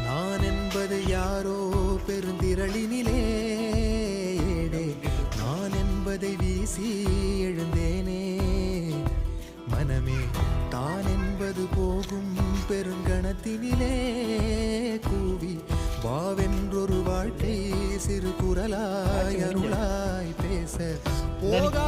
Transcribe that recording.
நான் என்பது யாரோ பெருந்திரளினிலே நான் என்பதை வீசி எழுந்தேனே மனமே தான் என்பது போகும் பெருங்கணத்தினிலே கூவி வாவென்றொரு வாழ்க்கை சிறு குரலாய் அருளாய் பேச போகா